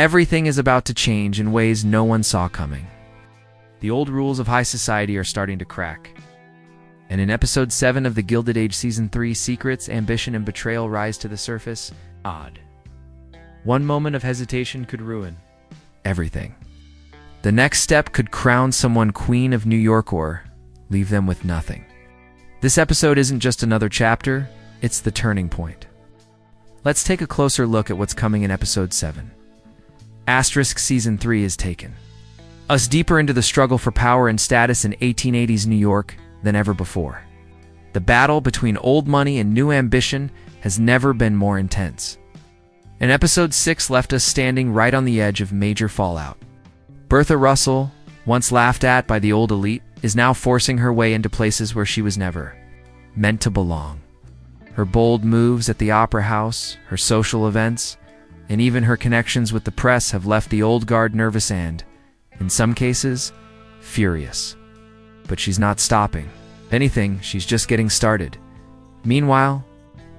Everything is about to change in ways no one saw coming. The old rules of high society are starting to crack. And in episode 7 of the Gilded Age Season 3, secrets, ambition, and betrayal rise to the surface. Odd. One moment of hesitation could ruin everything. The next step could crown someone Queen of New York or leave them with nothing. This episode isn't just another chapter, it's the turning point. Let's take a closer look at what's coming in episode 7. Asterisk Season 3 is taken us deeper into the struggle for power and status in 1880s New York than ever before. The battle between old money and new ambition has never been more intense. And episode 6 left us standing right on the edge of major fallout. Bertha Russell, once laughed at by the old elite, is now forcing her way into places where she was never meant to belong. Her bold moves at the opera house, her social events, and even her connections with the press have left the old guard nervous and, in some cases, furious. But she's not stopping. If anything, she's just getting started. Meanwhile,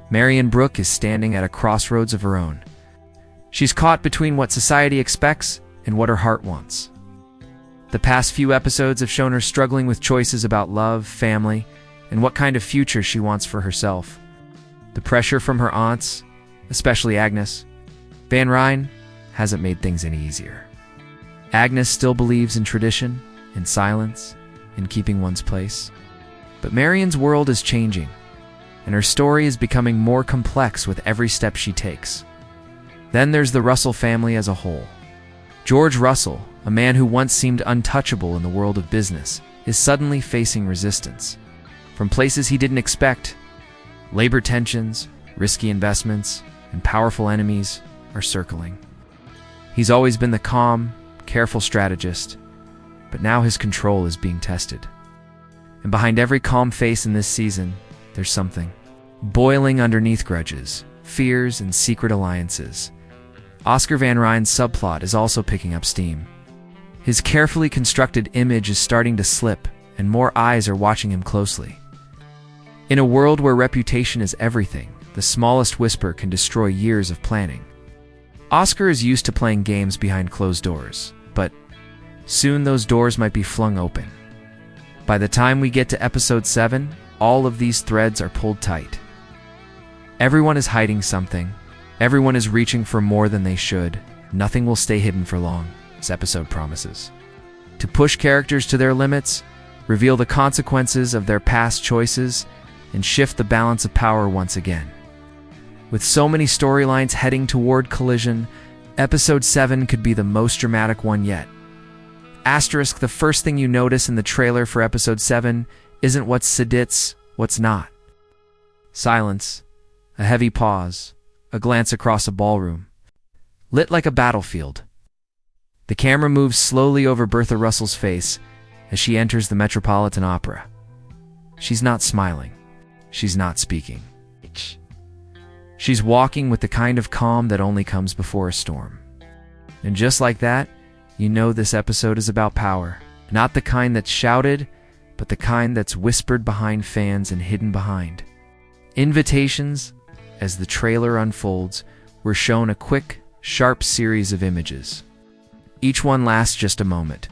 Marian Brook is standing at a crossroads of her own. She's caught between what society expects and what her heart wants. The past few episodes have shown her struggling with choices about love, family, and what kind of future she wants for herself. The pressure from her aunts, especially Agnes Van Ryn, hasn't made things any easier. Agnes still believes in tradition, in silence, in keeping one's place. But Marian's world is changing, and her story is becoming more complex with every step she takes. Then there's the Russell family as a whole. George Russell, a man who once seemed untouchable in the world of business, is suddenly facing resistance. From places he didn't expect, labor tensions, risky investments, and powerful enemies are circling. He's always been the calm, careful strategist, but now his control is being tested. And behind every calm face in this season, there's something boiling underneath: grudges, fears, and secret alliances. Oscar Van Ryn's subplot is also picking up steam. His carefully constructed image is starting to slip, and more eyes are watching him closely. In a world where reputation is everything, the smallest whisper can destroy years of planning. Oscar is used to playing games behind closed doors, but soon those doors might be flung open. By the time we get to episode 7, all of these threads are pulled tight. Everyone is hiding something. Everyone is reaching for more than they should. Nothing will stay hidden for long, this episode promises. To push characters to their limits, reveal the consequences of their past choices, and shift the balance of power once again. With so many storylines heading toward collision, episode 7 could be the most dramatic one yet. Asterisk, the first thing you notice in the trailer for episode 7 isn't what's sedits, what's not. Silence, a heavy pause, a glance across a ballroom, lit like a battlefield. The camera moves slowly over Bertha Russell's face as she enters the Metropolitan Opera. She's not smiling. She's not speaking. She's walking with the kind of calm that only comes before a storm. And just like that, you know this episode is about power. Not the kind that's shouted, but the kind that's whispered behind fans and hidden behind invitations. As the trailer unfolds, we're shown a quick, sharp series of images. Each one lasts just a moment,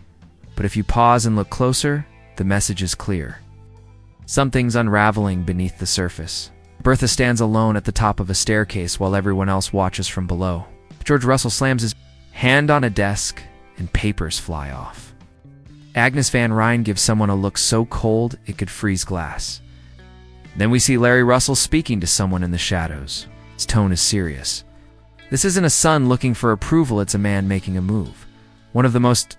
but if you pause and look closer, the message is clear. Something's unraveling beneath the surface. Bertha stands alone at the top of a staircase while everyone else watches from below. George Russell slams his hand on a desk and papers fly off. Agnes Van Ryn gives someone a look so cold it could freeze glass. Then we see Larry Russell speaking to someone in the shadows. His tone is serious. This isn't a son looking for approval, it's a man making a move. One of the most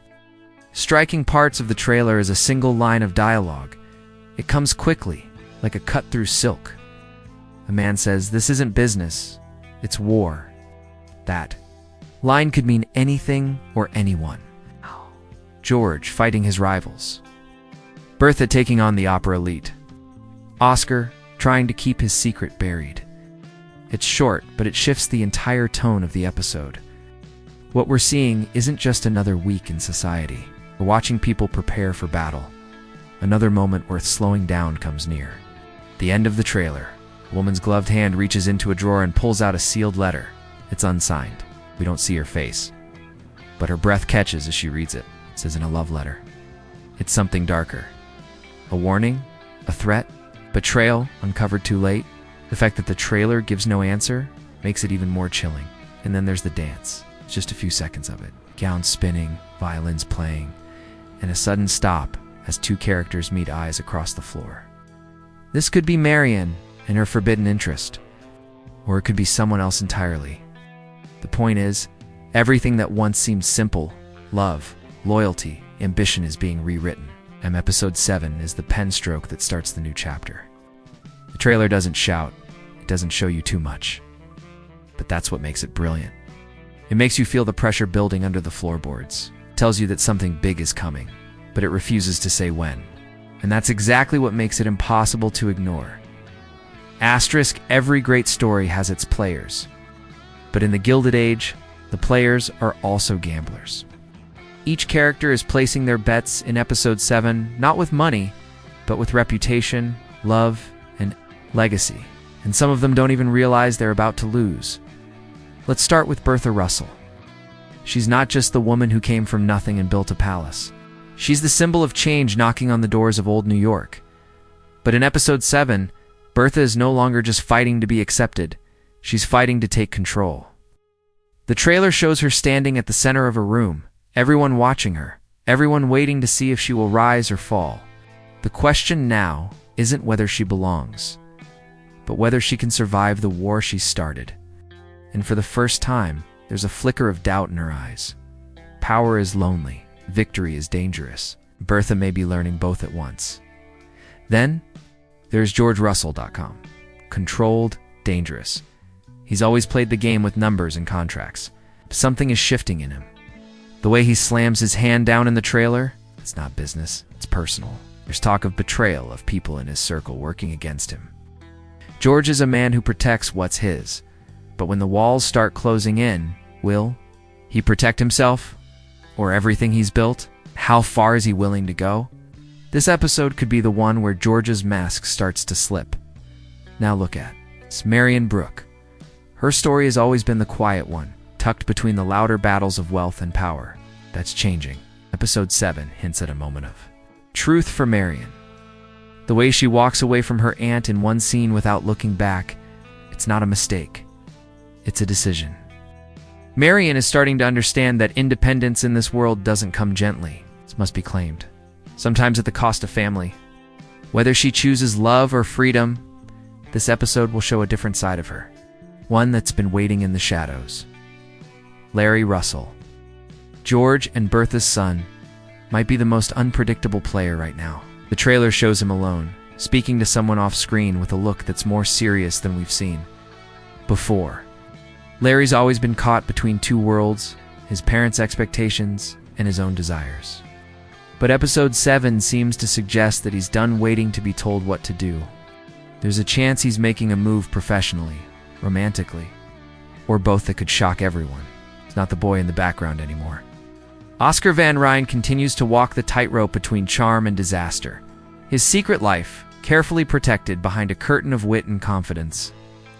striking parts of the trailer is a single line of dialogue. It comes quickly, like a cut through silk. A man says, "This isn't business, it's war." That line could mean anything or anyone. George fighting his rivals. Bertha taking on the opera elite. Oscar trying to keep his secret buried. It's short, but it shifts the entire tone of the episode. What we're seeing isn't just another week in society. We're watching people prepare for battle. Another moment worth slowing down comes near. The end of the trailer. A woman's gloved hand reaches into a drawer and pulls out a sealed letter. It's unsigned. We don't see her face. But her breath catches as she reads it. It says in a love letter. It's something darker. A warning? A threat? Betrayal uncovered too late? The fact that the trailer gives no answer makes it even more chilling. And then there's the dance. It's just a few seconds of it. Gowns spinning, violins playing, and a sudden stop as two characters meet eyes across the floor. This could be Marian and her forbidden interest, or it could be someone else entirely. The point is, everything that once seemed simple, love, loyalty, ambition is being rewritten. And episode 7 is the pen stroke that starts the new chapter. The trailer doesn't shout, it doesn't show you too much. But that's what makes it brilliant. It makes you feel the pressure building under the floorboards. It tells you that something big is coming, but it refuses to say when. And that's exactly what makes it impossible to ignore. Asterisk, every great story has its players. But in the Gilded Age, the players are also gamblers. Each character is placing their bets in episode 7, not with money, but with reputation, love, and legacy. And some of them don't even realize they're about to lose. Let's start with Bertha Russell. She's not just the woman who came from nothing and built a palace. She's the symbol of change knocking on the doors of old New York. But in episode 7, Bertha is no longer just fighting to be accepted. She's fighting to take control. The trailer shows her standing at the center of a room, everyone watching her, everyone waiting to see if she will rise or fall. The question now isn't whether she belongs, but whether she can survive the war she started. And for the first time, there's a flicker of doubt in her eyes. Power is lonely. Victory is dangerous. Bertha may be learning both at once. Then, there's GeorgeRussell.com. Controlled, dangerous. He's always played the game with numbers and contracts. Something is shifting in him. The way he slams his hand down in the trailer, it's not business, it's personal. There's talk of betrayal of people in his circle working against him. George is a man who protects what's his. But when the walls start closing in, will he protect himself? Or everything he's built? How far is he willing to go? This episode could be the one where George's mask starts to slip. Now look at it's Marian Brook. Her story has always been the quiet one, tucked between the louder battles of wealth and power. That's changing. Episode 7 hints at a moment of truth for Marian. The way she walks away from her aunt in one scene without looking back, it's not a mistake. It's a decision. Marian is starting to understand that independence in this world doesn't come gently. It must be claimed. Sometimes at the cost of family. Whether she chooses love or freedom, this episode will show a different side of her. One that's been waiting in the shadows. Larry Russell. George and Bertha's son might be the most unpredictable player right now. The trailer shows him alone, speaking to someone off screen with a look that's more serious than we've seen before. Larry's always been caught between two worlds, his parents' expectations and his own desires. But episode 7 seems to suggest that he's done waiting to be told what to do. There's a chance he's making a move professionally, romantically, or both that could shock everyone. He's not the boy in the background anymore. Oscar Van Ryn continues to walk the tightrope between charm and disaster. His secret life, carefully protected behind a curtain of wit and confidence,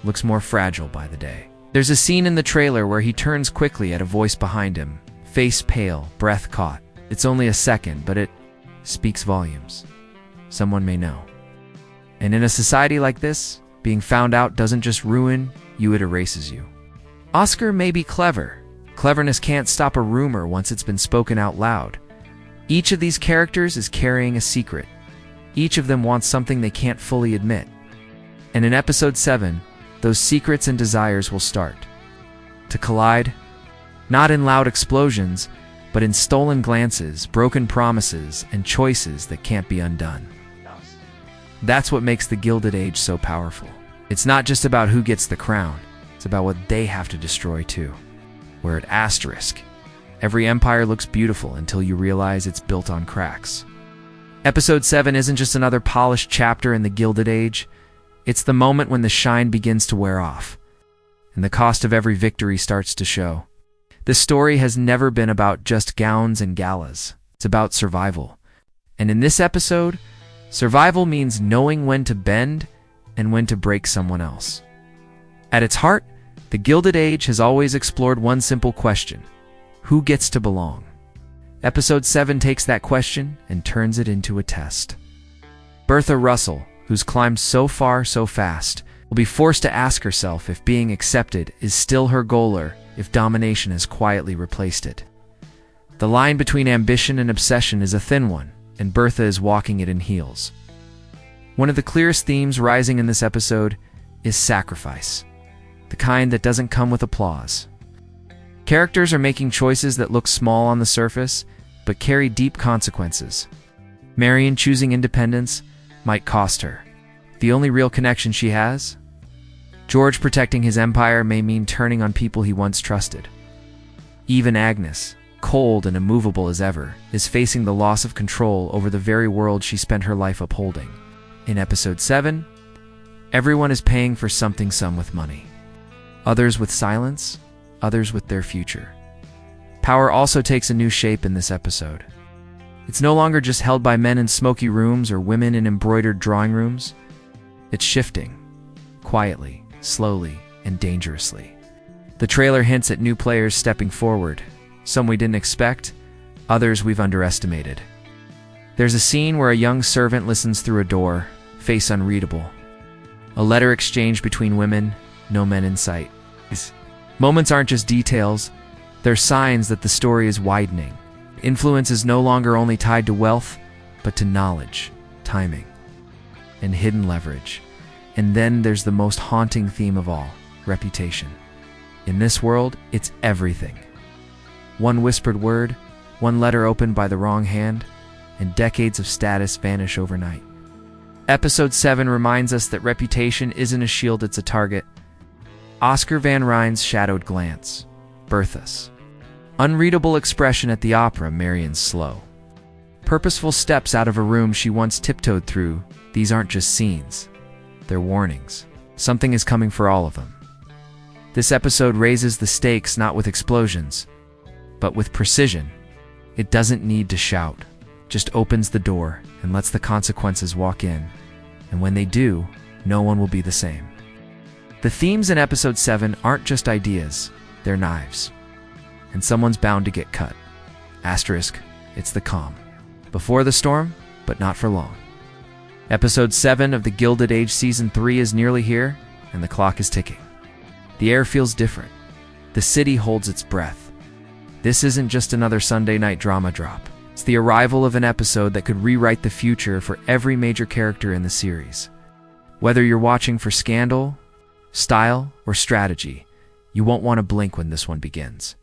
looks more fragile by the day. There's a scene in the trailer where he turns quickly at a voice behind him, face pale, breath caught. It's only a second, but it speaks volumes. Someone may know. And in a society like this, being found out doesn't just ruin you, it erases you. Oscar may be clever. Cleverness can't stop a rumor once it's been spoken out loud. Each of these characters is carrying a secret. Each of them wants something they can't fully admit. And in episode 7, those secrets and desires will start to collide, not in loud explosions, but in stolen glances, broken promises, and choices that can't be undone. That's what makes the Gilded Age so powerful. It's not just about who gets the crown, it's about what they have to destroy too. We're at asterisk. Every empire looks beautiful until you realize it's built on cracks. Episode 7 isn't just another polished chapter in the Gilded Age. It's the moment when the shine begins to wear off, and the cost of every victory starts to show. This story has never been about just gowns and galas. It's about survival. And in this episode, survival means knowing when to bend and when to break someone else. At its heart, the Gilded Age has always explored one simple question: Who gets to belong? Episode 7 takes that question and turns it into a test. Bertha Russell, who's climbed so far so fast, will be forced to ask herself if being accepted is still her goal or if domination has quietly replaced it. The line between ambition and obsession is a thin one, and Bertha is walking it in heels. One of the clearest themes rising in this episode is sacrifice, the kind that doesn't come with applause. Characters are making choices that look small on the surface, but carry deep consequences. Marian choosing independence might cost her the only real connection she has. George protecting his empire may mean turning on people he once trusted. Even Agnes, cold and immovable as ever, is facing the loss of control over the very world she spent her life upholding. In episode 7, everyone is paying for something, some with money, others with silence, others with their future. Power also takes a new shape in this episode. It's no longer just held by men in smoky rooms or women in embroidered drawing rooms. It's shifting, quietly, slowly, and dangerously. The trailer hints at new players stepping forward, some we didn't expect, others we've underestimated. There's a scene where a young servant listens through a door, face unreadable. A letter exchanged between women, no men in sight. These moments aren't just details, they're signs that the story is widening. Influence is no longer only tied to wealth, but to knowledge, timing, and hidden leverage. And then there's the most haunting theme of all, reputation. In this world, it's everything. One whispered word, one letter opened by the wrong hand, and decades of status vanish overnight. Episode 7 reminds us that reputation isn't a shield, it's a target. Oscar Van Ryn's shadowed glance, Bertha's unreadable expression at the opera, Marian's slow, purposeful steps out of a room she once tiptoed through. These aren't just scenes, they're warnings. Something is coming for all of them. This episode raises the stakes not with explosions, but with precision. It doesn't need to shout, just opens the door and lets the consequences walk in. And when they do, no one will be the same. The themes in episode 7 aren't just ideas, they're knives. And someone's bound to get cut. Asterisk, it's the calm. Before the storm, but not for long. Episode 7 of the Gilded Age Season 3 is nearly here, and the clock is ticking. The air feels different. The city holds its breath. This isn't just another Sunday night drama drop. It's the arrival of an episode that could rewrite the future for every major character in the series. Whether you're watching for scandal, style, or strategy, you won't want to blink when this one begins.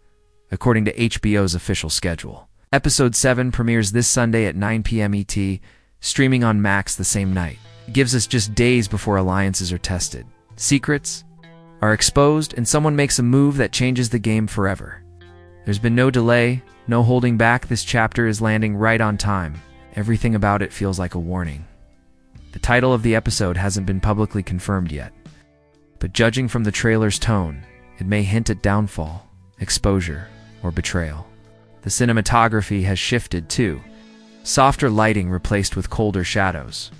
According to HBO's official schedule, Episode 7 premieres this Sunday at 9 p.m. ET, streaming on Max the same night. It gives us just days before alliances are tested, secrets are exposed, and someone makes a move that changes the game forever. There's been no delay, no holding back. This chapter is landing right on time. Everything about it feels like a warning. The title of the episode hasn't been publicly confirmed yet, but judging from the trailer's tone, it may hint at downfall, exposure, or betrayal. The cinematography has shifted too. Softer lighting replaced with colder shadows.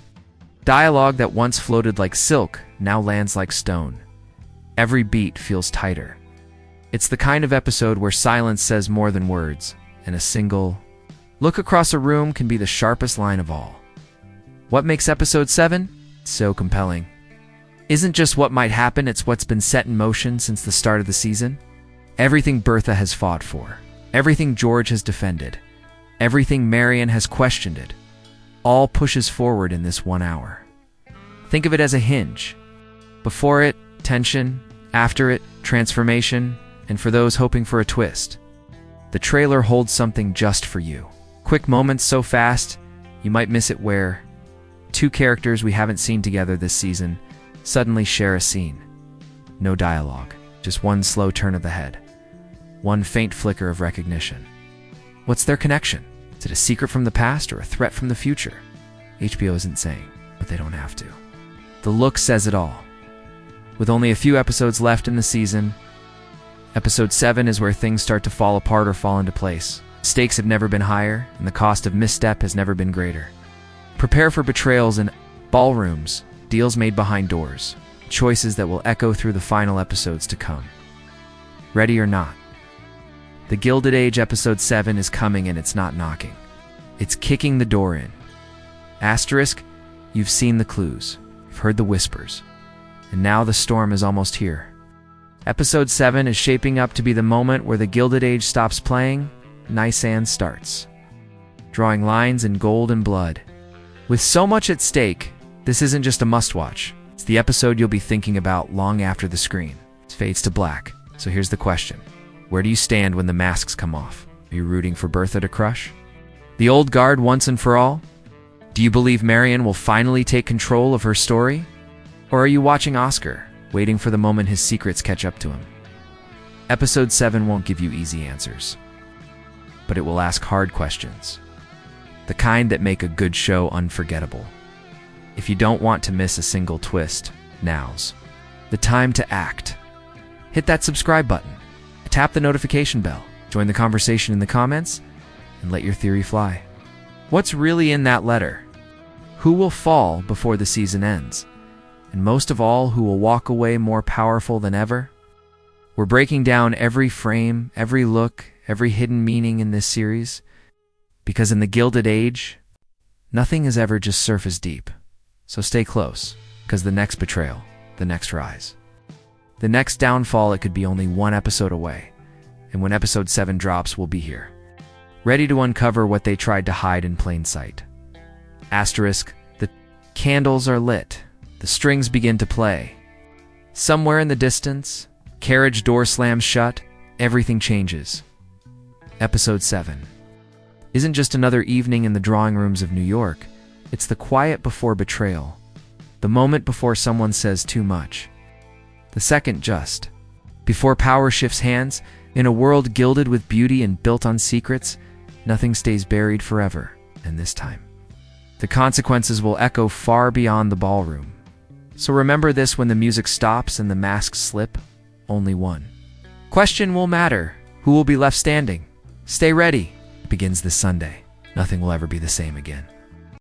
Dialogue that once floated like silk now lands like stone. Every beat feels tighter. It's the kind of episode where silence says more than words, and a single look across a room can be the sharpest line of all. What makes episode 7 so compelling isn't just what might happen, it's what's been set in motion since the start of the season. Everything Bertha has fought for, everything George has defended, everything Marian has questioned it, all pushes forward in this 1 hour. Think of it as a hinge. Before it, tension, after it, transformation, and for those hoping for a twist. The trailer holds something just for you. Quick moments so fast, you might miss it, where two characters we haven't seen together this season suddenly share a scene. No dialogue, just one slow turn of the head. One faint flicker of recognition. What's their connection? Is it a secret from the past or a threat from the future? HBO isn't saying, but they don't have to. The look says it all. With only a few episodes left in the season, Episode 7 is where things start to fall apart or fall into place. Stakes have never been higher, and the cost of misstep has never been greater. Prepare for betrayals in ballrooms, deals made behind doors, choices that will echo through the final episodes to come. Ready or not, The Gilded Age Episode 7 is coming, and it's not knocking. It's kicking the door in. Asterisk, you've seen the clues. You've heard the whispers. And now the storm is almost here. Episode 7 is shaping up to be the moment where the Gilded Age stops playing, Nisan starts. Drawing lines in gold and blood. With so much at stake, this isn't just a must-watch. It's the episode you'll be thinking about long after the screen. It fades to black. So here's the question. Where do you stand when the masks come off? Are you rooting for Bertha to crush the old guard once and for all? Do you believe Marian will finally take control of her story? Or are you watching Oscar, waiting for the moment his secrets catch up to him? Episode 7 won't give you easy answers, but it will ask hard questions. The kind that make a good show unforgettable. If you don't want to miss a single twist, now's the time to act. Hit that subscribe button, tap the notification bell, join the conversation in the comments, and let your theory fly. What's really in that letter? Who will fall before the season ends? And most of all, who will walk away more powerful than ever? We're breaking down every frame, every look, every hidden meaning in this series, because in the Gilded Age, nothing is ever just surface deep. So stay close, because the next betrayal, the next rise, the next downfall, it could be only one episode away. And when episode 7 drops, we'll be here, ready to uncover what they tried to hide in plain sight. Asterisk, the candles are lit. The strings begin to play. Somewhere in the distance, carriage door slams shut, everything changes. Episode 7 isn't just another evening in the drawing rooms of New York. It's the quiet before betrayal. The moment before someone says too much. The second just before power shifts hands. In a world gilded with beauty and built on secrets, nothing stays buried forever. And this time, the consequences will echo far beyond the ballroom. So remember this: when the music stops and the masks slip, only one question will matter. Who will be left standing? Stay ready. It begins this Sunday. Nothing will ever be the same again.